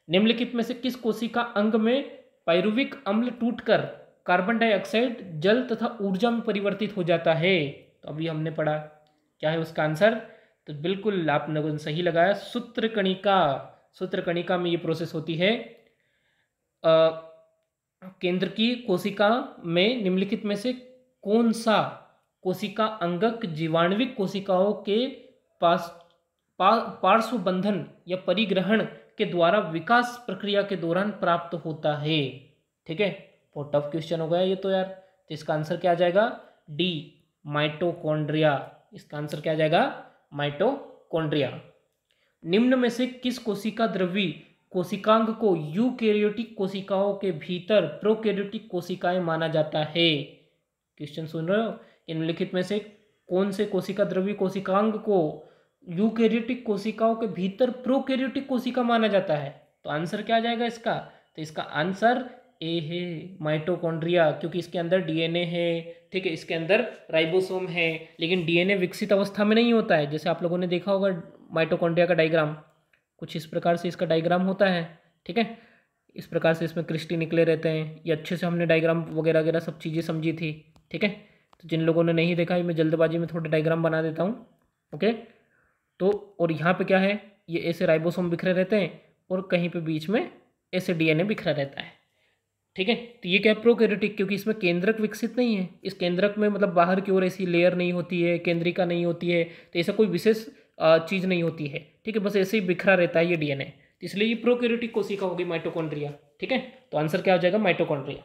निम्नलिखित में से किस कोशिका अंग में पायरुविक अम्ल टूटकर कार्बन डाइऑक्साइड जल तथा ऊर्जा में परिवर्तित हो जाता है? तो अभी हमने पढ़ा, क्या है उसका आंसर? तो बिल्कुल आपने लोगों ने सही लगाया, सूत्रकणिका। सूत्रकणिका में ये प्रोसेस होती है। केंद्र की कोशिका में निम्नलिखित में से कौन सा कोशिका अंगक जीवाणुविक कोशिकाओं के पास पार्श्व बंधन या परिग्रहण के द्वारा विकास प्रक्रिया के दौरान प्राप्त होता है? ठीक है, बहुत टफ क्वेश्चन हो गया ये तो यार। तो इसका आंसर क्या आ जाएगा? D, mitochondria. इसका आंसर क्या आ जाएगा? माइटोकॉन्ड्रिया। निम्न में से किस कोशिका द्रव्य कोशिकांग को यूकैरियोटिक कोशिकाओं के भीतर प्रोकैरियोटिक कोशिकाएं माना जाता है? क्वेश्चन सुन रहे हो? निम्नलिखित में से कौन से कोशिका द्रव्य कोशिकांग को यूकैरियोटिक कोशिकाओं के भीतर प्रोकैरियोटिक कोशिका माना जाता है? तो आंसर क्या आ जाएगा इसका? तो इसका आंसर ए है, माइटोकॉन्ड्रिया, क्योंकि इसके अंदर डीएनए है, ठीक है, इसके अंदर राइबोसोम है, लेकिन डीएनए विकसित अवस्था में नहीं होता है। जैसे आप लोगों ने देखा होगा माइटोकॉन्ड्रिया का डायग्राम कुछ इस प्रकार से इसका डायग्राम होता है, ठीक है, इस प्रकार से इसमें क्रिस्टी निकले रहते हैं। ये अच्छे से हमने डायग्राम वगैरह वगैरह सब चीज़ें समझी थी, ठीक है। तो जिन लोगों ने नहीं देखा, मैं जल्दबाजी में थोड़े डायग्राम बना देता हूँ, ओके। तो और यहाँ पे क्या है, ये ऐसे राइबोसोम बिखरे रहते हैं और कहीं पे बीच में ऐसे डीएनए बिखरा रहता है, ठीक है। तो ये क्या है? प्रोकैरियोटिक, क्योंकि इसमें केंद्रक विकसित नहीं है। इस केंद्रक में मतलब बाहर की ओर ऐसी लेयर नहीं होती है, केंद्रिका नहीं होती है, तो ऐसा कोई विशेष चीज़ नहीं होती है, ठीक है, बस ऐसे ही बिखरा रहता है ये डीएनए। तो इसलिए ये प्रोकैरियोटिक कोशिका होगी माइटोकॉन्ड्रिया, ठीक है। तो आंसर क्या हो जाएगा? माइटोकॉन्ड्रिया।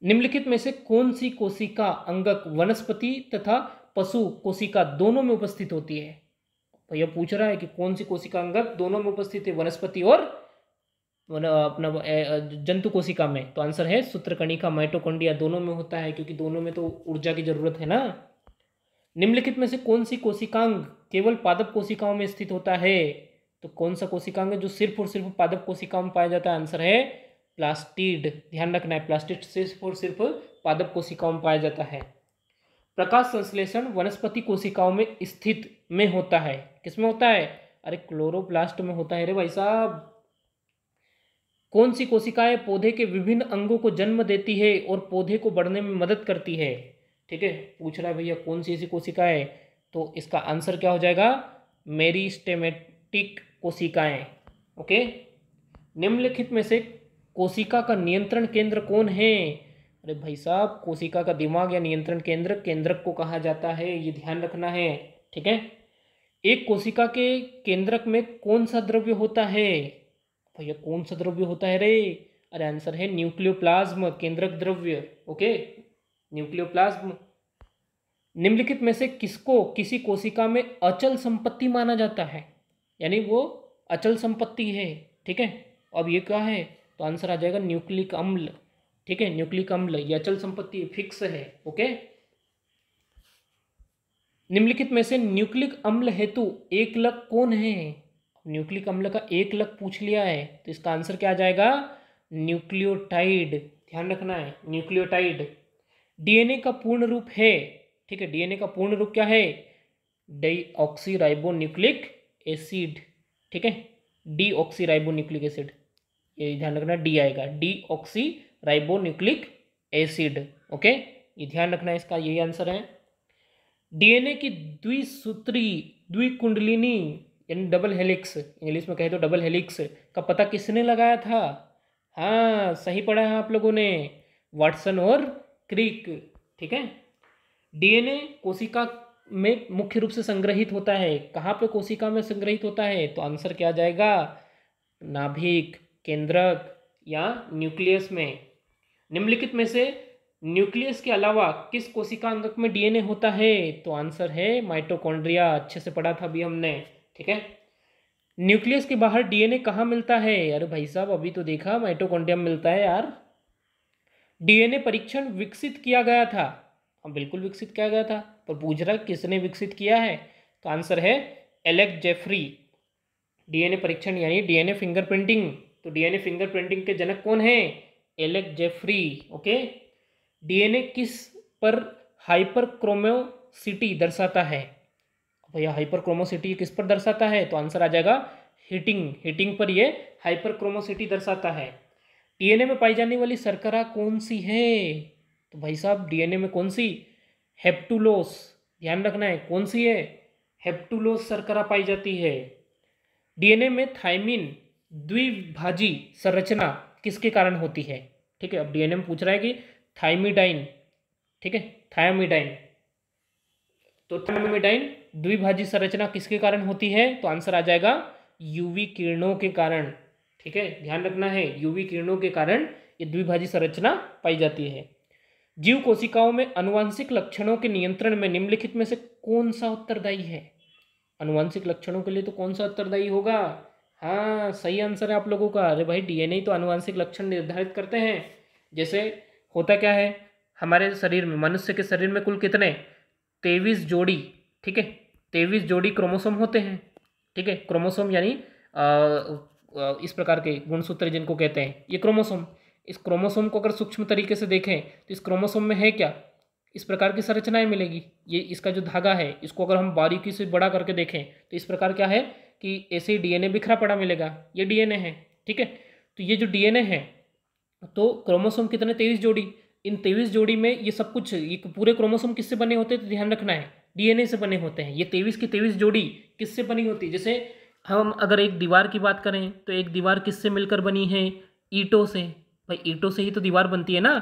निम्नलिखित में से कौन सी कोशिका अंगक वनस्पति तथा पशु कोशिका दोनों में उपस्थित होती है? भैया पूछ रहा है कि कौन सी कोशिका अंगक दोनों में उपस्थित है, वनस्पति और अपना जंतु कोशिका में? तो आंसर है सूत्रकणिका। माइटोकॉन्ड्रिया दोनों में होता है, क्योंकि दोनों में तो ऊर्जा की जरूरत है ना। निम्नलिखित में से कौन सी कोशिकांग केवल पादप कोशिकाओं में स्थित होता है? तो कौन सा कोशिकांग है जो सिर्फ और सिर्फ पादप कोशिकाओं में पाया जाता है? आंसर है प्लास्टिड। ध्यान रखना है, प्लास्टिड सिर्फ और सिर्फ पादप कोशिकाओं में पाया जाता है। प्रकाश संश्लेषण वनस्पति कोशिकाओं में स्थित में होता है, किसमें होता है? अरे क्लोरोप्लास्ट में होता है रे भाई साहब। कौन सी कोशिकाएं पौधे के विभिन्न अंगों को जन्म देती है और पौधे को बढ़ने में मदद करती है? ठीक है, पूछ रहा है भैया कौन सी ऐसी कोशिकाएं, तो इसका आंसर क्या हो जाएगा? मेरिस्टेमेटिक कोशिकाएं, ओके। निम्नलिखित में से कोशिका का नियंत्रण केंद्र कौन है? अरे भाई साहब, कोशिका का दिमाग या नियंत्रण केंद्र केंद्रक को कहा जाता है, ये ध्यान रखना है, ठीक है। एक कोशिका के केंद्रक में कौन सा द्रव्य होता है? भैया कौन सा द्रव्य होता है रे? अरे आंसर है न्यूक्लियोप्लाज्म, केंद्रक द्रव्य, ओके, न्यूक्लियोप्लाज्म। निम्नलिखित में से किसको किसी कोशिका में अचल संपत्ति माना जाता है? यानी वो अचल संपत्ति है, ठीक है। अब ये क्या है? तो आंसर आ जाएगा न्यूक्लिक अम्ल, ठीक है। न्यूक्लिक अम्ल ये अचल संपत्ति फिक्स है, ओके। निम्नलिखित में से न्यूक्लिक अम्ल हेतु एकलक कौन है? न्यूक्लिक अम्ल का एकलक पूछ लिया है, तो इसका आंसर क्या आ जाएगा? न्यूक्लियोटाइड। ध्यान रखना है, न्यूक्लियोटाइड। डीएनए का पूर्ण रूप है, ठीक है, डीएनए का पूर्ण रूप क्या है? डीऑक्सीराइबोन्यूक्लिक एसिड, ठीक है, डीऑक्सीराइबोन्यूक्लिक एसिड, ये ध्यान रखना, डी आएगा, डीऑक्सीराइबोन्यूक्लिक एसिड, ओके। ये ध्यान रखना है, इसका यही आंसर है। डीएनए की द्विसूत्री द्विकुंडलिनी यानी डबल हेलिक्स, इंग्लिश में कहे तो डबल हेलिक्स का पता किसने लगाया था? हाँ सही पढ़ा है आप लोगों ने, वाटसन और क्रिक। ठीक है। डीएनए कोशिका में मुख्य रूप से संग्रहित होता है। कहाँ पे कोशिका में संग्रहित होता है? तो आंसर क्या आ जाएगा? नाभिक, केंद्रक या न्यूक्लियस में। निम्नलिखित में से न्यूक्लियस के अलावा किस कोशिका अंगक में डीएनए होता है? तो आंसर है माइटोकॉन्ड्रिया। अच्छे से पढ़ा था अभी हमने। ठीक है। न्यूक्लियस के बाहर डीएनए कहाँ मिलता है? अरे भाई साहब अभी तो देखा, माइटोकॉन्ड्रिया में मिलता है यार। डीएनए परीक्षण विकसित किया गया था। हाँ बिल्कुल विकसित किया गया था, पर पूछ रहा किसने विकसित किया है? तो आंसर है एलेक्स जेफरी। डीएनए परीक्षण यानी डीएनए फिंगरप्रिंटिंग, तो डीएनए फिंगरप्रिंटिंग के जनक कौन है? Alex Jeffrey. ओके। डीएनए किस पर हाइपरक्रोमोसिटी दर्शाता है? भैया हाइपरक्रोमोसिटी किस पर दर्शाता है? तो आंसर आ जाएगा हीटिंग पर ये हाइपरक्रोमोसिटी दर्शाता है। डीएनए में पाई जाने वाली शर्करा कौन सी है? तो भाई साहब डीएनए में कौन सी? हेप्टुलोस। ध्यान रखना है कौन सी है? हेप्टुलोस शर्करा पाई जाती है। डीएनए में थायमिन द्विभाजी संरचना किसके कारण होती है? ठीक है। अब डीएनए में पूछ रहा है कि थायमिडाइन, ठीक है, थायमिडाइन, तो थायमिडाइन द्विभाजी संरचना किसके कारण होती है? तो आंसर आ जाएगा यूवी किरणों के कारण। ठीक है, ध्यान रखना है, यूवी किरणों के कारण ये द्विभाजी संरचना पाई जाती है। जीव कोशिकाओं में अनुवांशिक लक्षणों के नियंत्रण में निम्नलिखित में से कौन सा उत्तरदायी है? अनुवांशिक लक्षणों के लिए तो कौन सा उत्तरदायी होगा? हाँ सही आंसर है आप लोगों का। अरे भाई डीएनए तो अनुवांशिक लक्षण निर्धारित करते हैं। जैसे होता क्या है हमारे शरीर में, मनुष्य के शरीर में कुल कितने 23 जोड़ी, ठीक है, 23 जोड़ी क्रोमोसोम होते हैं। ठीक है, क्रोमोसोम यानी इस प्रकार के गुणसूत्र जिनको कहते हैं ये क्रोमोसोम। इस क्रोमोसोम को अगर सूक्ष्म तरीके से देखें तो इस क्रोमोसोम में है क्या? इस प्रकार की संरचनाएं मिलेगी। ये इसका जो धागा है इसको अगर हम बारीकी से बड़ा करके देखें तो इस प्रकार क्या है कि ऐसे ही डीएनए बिखरा पड़ा मिलेगा, ये डीएनए है। ठीक है, तो ये जो डीएनए है तो क्रोमोसोम कितने 23 जोड़ी, इन 23 जोड़ी में ये सब कुछ, ये पूरे क्रोमोसोम किससे बने होते हैं? तो ध्यान रखना है डीएनए से बने होते हैं। ये 23 की 23 जोड़ी किससे बनी होती है? जैसे हम अगर एक दीवार की बात करें तो एक दीवार किससे मिलकर बनी है? ईंटों से। भाई ईंटों से ही तो दीवार बनती है ना,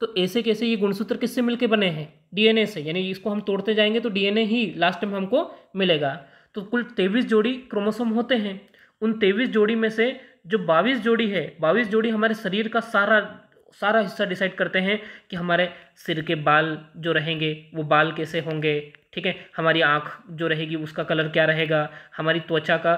तो ऐसे कैसे ये गुणसूत्र किससे मिलकर बने हैं? डीएनए से। यानी इसको हम तोड़ते जाएंगे तो डीएनए ही लास्ट में हमको मिलेगा। तो कुल 23 जोड़ी क्रोमोसोम होते हैं। उन 23 जोड़ी में से जो 22 जोड़ी है, 22 जोड़ी हमारे शरीर का सारा हिस्सा डिसाइड करते हैं कि हमारे सिर के बाल जो रहेंगे वो बाल कैसे होंगे। ठीक है, हमारी आँख जो रहेगी उसका कलर क्या रहेगा, हमारी त्वचा का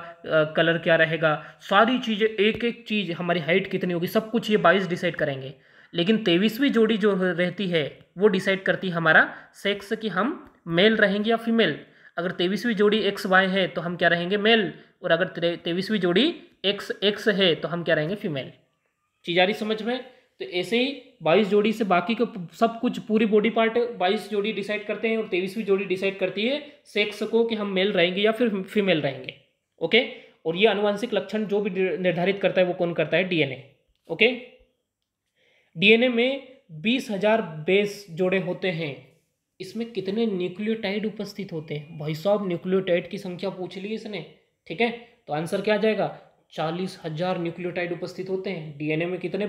कलर क्या रहेगा, सारी चीज़ें, एक एक चीज़, हमारी हाइट कितनी होगी, सब कुछ ये 22 डिसाइड करेंगे। लेकिन 23वीं जोड़ी जो रहती है वो डिसाइड करती है हमारा सेक्स, कि हम मेल रहेंगे या फीमेल। अगर 23वीं जोड़ी एक्स वाई है तो हम क्या रहेंगे? मेल। और अगर 23वीं जोड़ी एक्स एक्स है तो हम क्या रहेंगे? फीमेल। चीज आ रही समझ में? तो ऐसे ही 22 जोड़ी से बाकी को सब कुछ, पूरी बॉडी पार्ट 22 जोड़ी डिसाइड करते हैं और 23वीं जोड़ी डिसाइड करती है सेक्स को कि हम मेल रहेंगे या फिर फीमेल रहेंगे। ओके, और ये आनुवांशिक लक्षण जो भी निर्धारित करता है वो कौन करता है? डीएनए। ओके, डीएनए में 20,000 बेस जोड़े होते हैं। इसमें कितने न्यूक्लियोटाइड उपस्थित होते हैं? भाई साहब न्यूक्लियोटाइड की संख्या पूछ ली इसने। ठीक है, तो आंसर क्या आ जाएगा? 40,000 न्यूक्लियोटाइड उपस्थित होते हैं। डीएनए में कितने?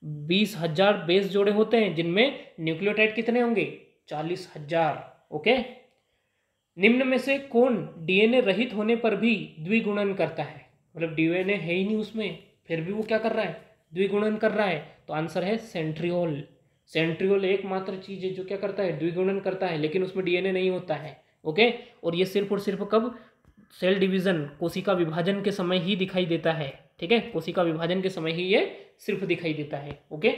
20,000 बेस जोड़े होते हैं जिनमें न्यूक्लियोटाइड कितने होंगे? 40,000। ओके, निम्न में से कौन डीएनए रहित होने पर भी द्विगुणन करता है? मतलब डीएनए है ही नहीं उसमें, फिर भी वो क्या कर रहा है? द्विगुणन कर रहा है। तो आंसर है सेंट्रियोल। सेंट्रियोल एकमात्र चीज है जो क्या करता है? द्विगुणन करता है, लेकिन उसमें डीएनए नहीं होता है। ओके, और ये सिर्फ और सिर्फ कब? सेल डिवीजन, कोशिका विभाजन के समय ही दिखाई देता है। ठीक है, कोशिका विभाजन के समय ही ये सिर्फ दिखाई देता है। ओके,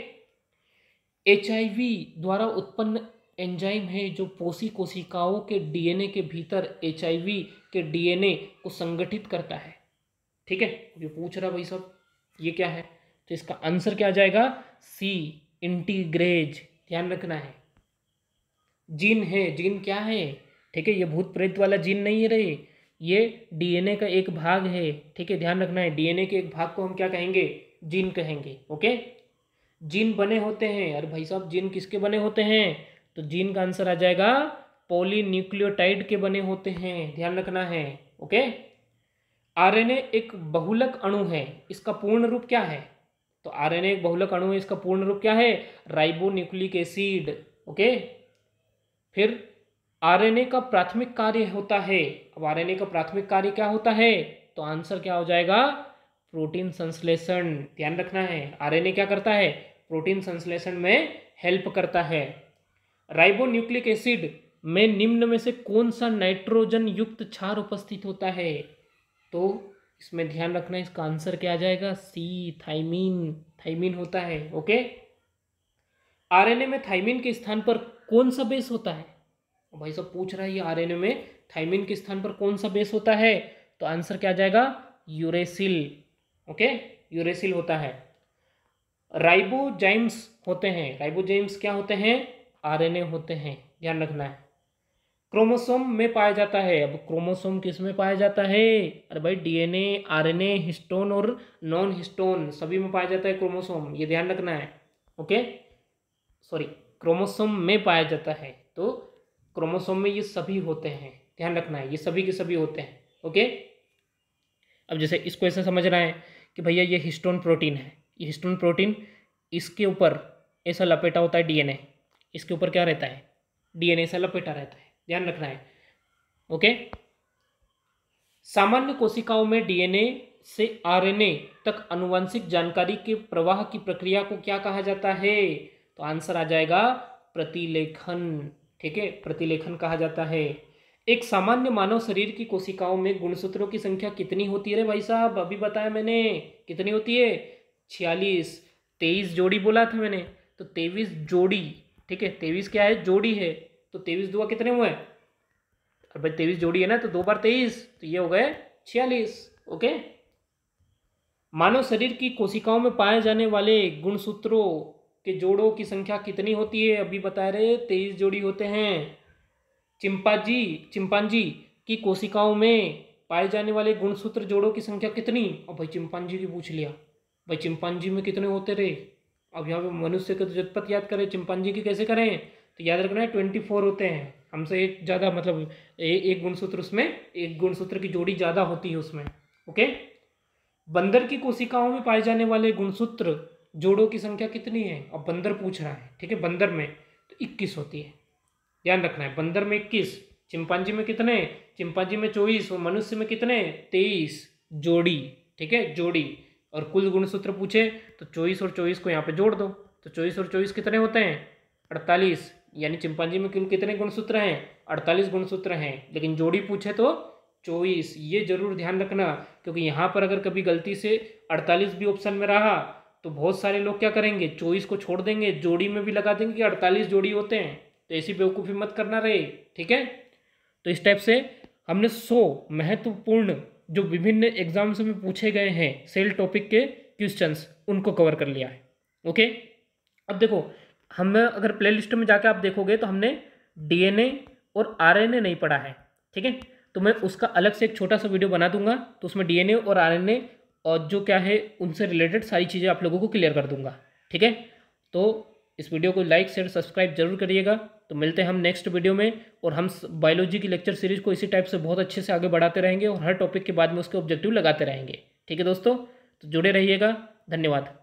एचआईवी द्वारा उत्पन्न एंजाइम है जो पोषी कोशिकाओं के डीएनए के भीतर एचआईवी के डीएनए को संगठित करता है। ठीक है, ये पूछ रहा भाई साहब ये क्या है? तो इसका आंसर क्या आ जाएगा? सी, इंटीग्रेज। ध्यान रखना है, जीन है। जीन क्या है? ठीक है, ये भूत प्रेत वाला जीन नहीं है रे, ये डीएनए का एक भाग है। ठीक है, ध्यान रखना है, डीएनए के एक भाग को हम क्या कहेंगे? जीन कहेंगे। ओके, जीन बने होते हैं। अरे भाई साहब जीन किसके बने होते हैं? तो जीन का आंसर आ जाएगा पॉलीन्यूक्लियोटाइड के बने होते हैं, ध्यान रखना है। ओके, आरएनए एक बहुलक अणु है, इसका पूर्ण रूप क्या है? तो आरएनए एक बहुलक अणु है, इसका पूर्ण रूप क्या है? Ribonucleic acid. ओके, फिर आरएनए का प्राथमिक कार्य होता है, अब आरएनए का प्राथमिक कार्य क्या होता है? तो आंसर क्या हो जाएगा? प्रोटीन संश्लेषण। ध्यान रखना है, आरएनए क्या करता है? प्रोटीन संश्लेषण में हेल्प करता है। राइबोन्यूक्लिक एसिड में निम्न में से कौन सा नाइट्रोजन युक्त क्षार उपस्थित होता है? तो इसमें ध्यान रखना, इसका आंसर क्या आ जाएगा? सी, थाइमीन। थाइमीन होता है। ओके, आरएनए में थाइमीन के स्थान पर कौन सा बेस होता है? भाई सब पूछ रहा है, ये आरएनए में थाइमीन के स्थान पर कौन सा बेस होता है? तो आंसर क्या आ जाएगा? यूरेसिल। ओके, यूरेसिल होता है। राइबोजाइम्स होते हैं, राइबोजाइम्स क्या होते हैं? आरएनए होते हैं, ध्यान रखना है। क्रोमोसोम में पाया जाता है, अब क्रोमोसोम किस में पाया जाता है? अरे भाई डीएनए, आरएनए, हिस्टोन और नॉन हिस्टोन सभी में पाया जाता है क्रोमोसोम, ये ध्यान रखना है। ओके, सॉरी, क्रोमोसोम में पाया जाता है, तो क्रोमोसोम में ये सभी होते हैं, ध्यान रखना है, ये सभी के सभी होते हैं। ओके, अब जैसे इसको ऐसे समझना है कि भैया ये हिस्टोन प्रोटीन है, ये हिस्टोन प्रोटीन, इसके ऊपर ऐसा लपेटा होता है डीएनए, इसके ऊपर क्या रहता है? डीएनए ऐसा लपेटा रहता है, ध्यान रखना है। ओके, सामान्य कोशिकाओं में डीएनए से आरएनए तक आनुवंशिक जानकारी के प्रवाह की प्रक्रिया को क्या कहा जाता है? तो आंसर आ जाएगा प्रतिलेखन। ठीक है, प्रतिलेखन कहा जाता है। एक सामान्य मानव शरीर की कोशिकाओं में गुणसूत्रों की संख्या कितनी होती है रे भाई साहब? अभी बताया मैंने, कितनी होती है? 46। 23 जोड़ी बोला था मैंने, तो 23 जोड़ी। ठीक है, 23 क्या है? जोड़ी है, तो 23 दुआ कितने हुए? अब भाई 23 जोड़ी है ना, तो 2 बार 23, तो ये हो गए 46। ओके, मानव शरीर की कोशिकाओं में पाए जाने वाले गुणसूत्रों के जोड़ों की संख्या कितनी होती है? अभी बता रहे 23 जोड़ी होते हैं। चिंपांजी की कोशिकाओं में पाए जाने वाले गुणसूत्र जोड़ों की संख्या कितनी? अब भाई चिंपांजी की पूछ लिया, भाई चिंपांजी में कितने होते रहे? अब यहाँ पे मनुष्य के तो जतपत याद करें, चिंपांजी की कैसे करें? तो याद रखना है 24 होते हैं, हमसे एक ज़्यादा, मतलब एक गुणसूत्र, उसमें एक गुणसूत्र की जोड़ी ज़्यादा होती है उसमें। ओके, बंदर की कोशिकाओं में पाए जाने वाले गुणसूत्र जोड़ों की संख्या कितनी है? अब बंदर पूछ रहा है, ठीक है, बंदर में तो 21 होती है, ध्यान रखना है। बंदर में 21, चिंपांजी में कितने? चिंपांजी में 24 और मनुष्य में कितने? 23 जोड़ी। ठीक है, जोड़ी। और कुल गुणसूत्र पूछे तो 24 और 24 को यहाँ पे जोड़ दो, तो 24 और 24 कितने होते हैं? 48। यानी चिंपांजी में कुल कितने गुणसूत्र हैं? 48 गुणसूत्र हैं, लेकिन जोड़ी पूछे तो 24। ये जरूर ध्यान रखना, क्योंकि यहाँ पर अगर कभी गलती से 48 भी ऑप्शन में रहा तो बहुत सारे लोग क्या करेंगे? 24 को छोड़ देंगे, जोड़ी में भी लगा देंगे कि 48 जोड़ी होते हैं, तो ऐसी बेवकूफ़ी मत करना रहे। ठीक है, तो इस टाइप से हमने 100 महत्वपूर्ण जो विभिन्न एग्जाम्स में पूछे गए हैं सेल टॉपिक के क्वेश्चंस, उनको कवर कर लिया है। ओके, अब देखो, हमें अगर प्लेलिस्ट में जाकर आप देखोगे तो हमने डीएनए और आरएनए नहीं पढ़ा है। ठीक है, तो मैं उसका अलग से एक छोटा सा वीडियो बना दूंगा, तो उसमें डीएनए और आरएनए और जो क्या है उनसे रिलेटेड सारी चीज़ें आप लोगों को क्लियर कर दूंगा। ठीक है, तो इस वीडियो को लाइक शेयर सब्सक्राइब जरूर करिएगा। तो मिलते हैं हम नेक्स्ट वीडियो में, और हम बायोलॉजी की लेक्चर सीरीज को इसी टाइप से बहुत अच्छे से आगे बढ़ाते रहेंगे और हर टॉपिक के बाद में उसके ऑब्जेक्टिव लगाते रहेंगे। ठीक है दोस्तों, तो जुड़े रहिएगा। धन्यवाद।